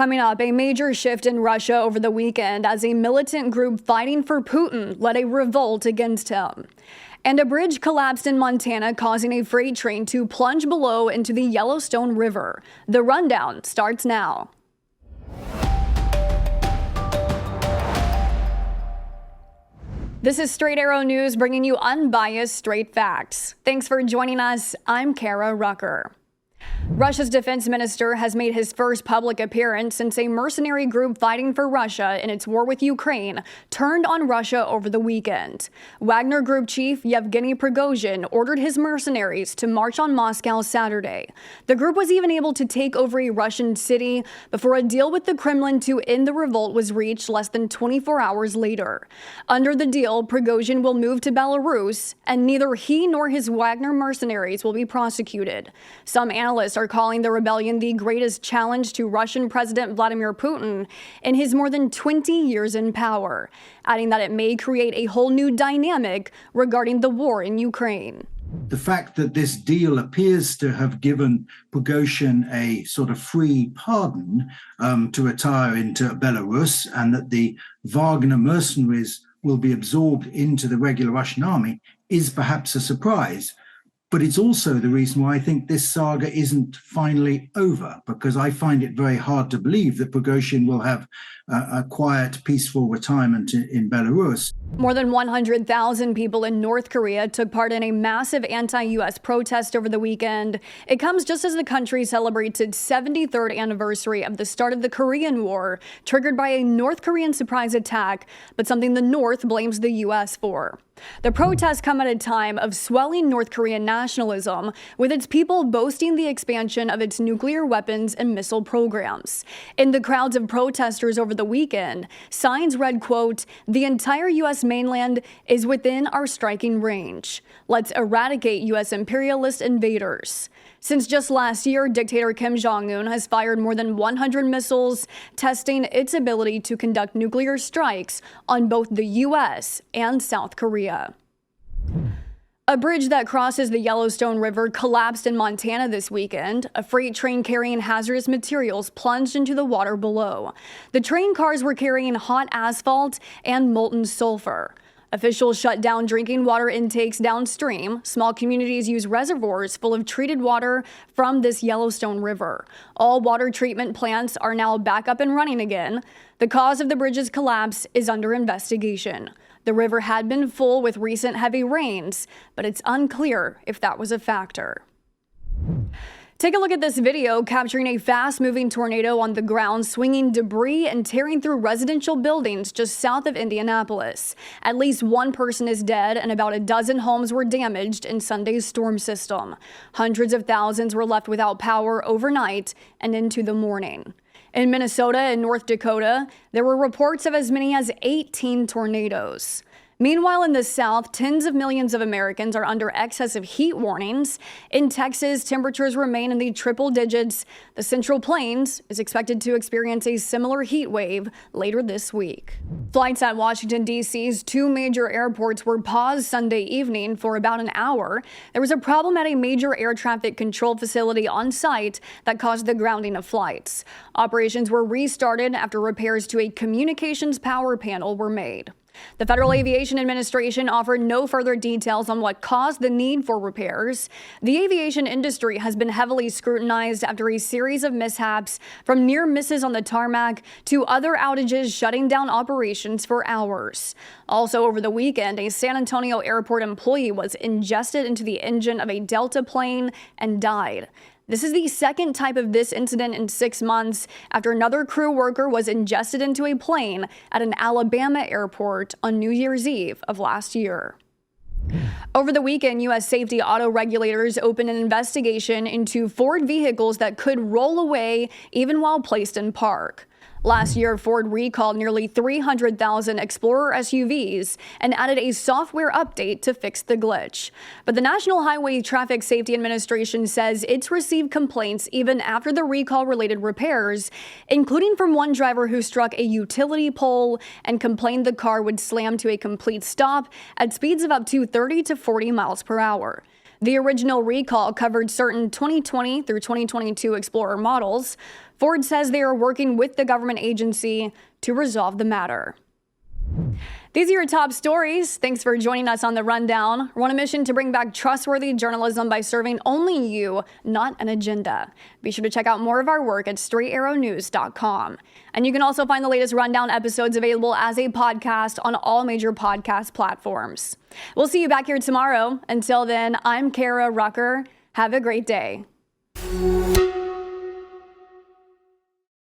Coming up, a major shift in Russia over the weekend as a militant group fighting for Putin led a revolt against him. And a bridge collapsed in Montana, causing a freight train to plunge below into the Yellowstone River. The rundown starts now. This is Straight Arrow News, bringing you unbiased, straight facts. Thanks for joining us. I'm Kara Rucker. Russia's defense minister has made his first public appearance since a mercenary group fighting for Russia in its war with Ukraine turned on Russia over the weekend. Wagner Group chief Yevgeny Prigozhin ordered his mercenaries to march on Moscow Saturday. The group was even able to take over a Russian city before a deal with the Kremlin to end the revolt was reached less than 24 hours later. Under the deal, Prigozhin will move to Belarus, and neither he nor his Wagner mercenaries will be prosecuted. Some analysts are calling the rebellion the greatest challenge to Russian President Vladimir Putin in his more than 20 years in power, adding that it may create a whole new dynamic regarding the war in Ukraine. The fact that this deal appears to have given Prigozhin a sort of free pardon to retire into Belarus, and that the Wagner mercenaries will be absorbed into the regular Russian army is perhaps a surprise. But it's also the reason why I think this saga isn't finally over, because I find it very hard to believe that Prigozhin will have a quiet, peaceful retirement in Belarus. More than 100,000 people in North Korea took part in a massive anti-U.S. protest over the weekend. It comes just as the country celebrates its 73rd anniversary of the start of the Korean War, triggered by a North Korean surprise attack, but something the North blames the U.S. for. The protests come at a time of swelling North Korean nationalism, with its people boasting the expansion of its nuclear weapons and missile programs. In the crowds of protesters over the weekend, signs read, quote, "The entire U.S. mainland is within our striking range. Let's eradicate U.S. imperialist invaders." Since just last year, dictator Kim Jong-un has fired more than 100 missiles, testing its ability to conduct nuclear strikes on both the U.S. and South Korea. A bridge that crosses the Yellowstone River collapsed in Montana this weekend. A freight train carrying hazardous materials plunged into the water below. The train cars were carrying hot asphalt and molten sulfur. Officials shut down drinking water intakes downstream. Small communities use reservoirs full of treated water from this Yellowstone River. All water treatment plants are now back up and running again. The cause of the bridge's collapse is under investigation. The river had been full with recent heavy rains, but it's unclear if that was a factor. Take a look at this video capturing a fast-moving tornado on the ground, swinging debris and tearing through residential buildings just south of Indianapolis. At least one person is dead and about a dozen homes were damaged in Sunday's storm system. Hundreds of thousands were left without power overnight and into the morning. In Minnesota and North Dakota, there were reports of as many as 18 tornadoes. Meanwhile, in the South, tens of millions of Americans are under excessive heat warnings. In Texas, temperatures remain in the triple digits. The Central Plains is expected to experience a similar heat wave later this week. Flights at Washington, D.C.'s two major airports were paused Sunday evening for about an hour. There was a problem at a major air traffic control facility on site that caused the grounding of flights. Operations were restarted after repairs to a communications power panel were made. The Federal Aviation Administration offered no further details on what caused the need for repairs. The aviation industry has been heavily scrutinized after a series of mishaps, from near misses on the tarmac to other outages shutting down operations for hours. Also over the weekend, a San Antonio airport employee was ingested into the engine of a Delta plane and died. This is the second type of this incident in 6 months after another crew worker was ingested into a plane at an Alabama airport on New Year's Eve of last year. Over the weekend, U.S. safety auto regulators opened an investigation into Ford vehicles that could roll away even while placed in park. Last year, Ford recalled nearly 300,000 Explorer SUVs and added a software update to fix the glitch. But the National Highway Traffic Safety Administration says it's received complaints even after the recall-related repairs, including from one driver who struck a utility pole and complained the car would slam to a complete stop at speeds of up to 30 to 40 miles per hour. The original recall covered certain 2020 through 2022 Explorer models. Ford says they are working with the government agency to resolve the matter. These are your top stories. Thanks for joining us on The Rundown. We're on a mission to bring back trustworthy journalism by serving only you, not an agenda. Be sure to check out more of our work at straightarrownews.com. And you can also find the latest Rundown episodes available as a podcast on all major podcast platforms. We'll see you back here tomorrow. Until then, I'm Kara Rucker. Have a great day.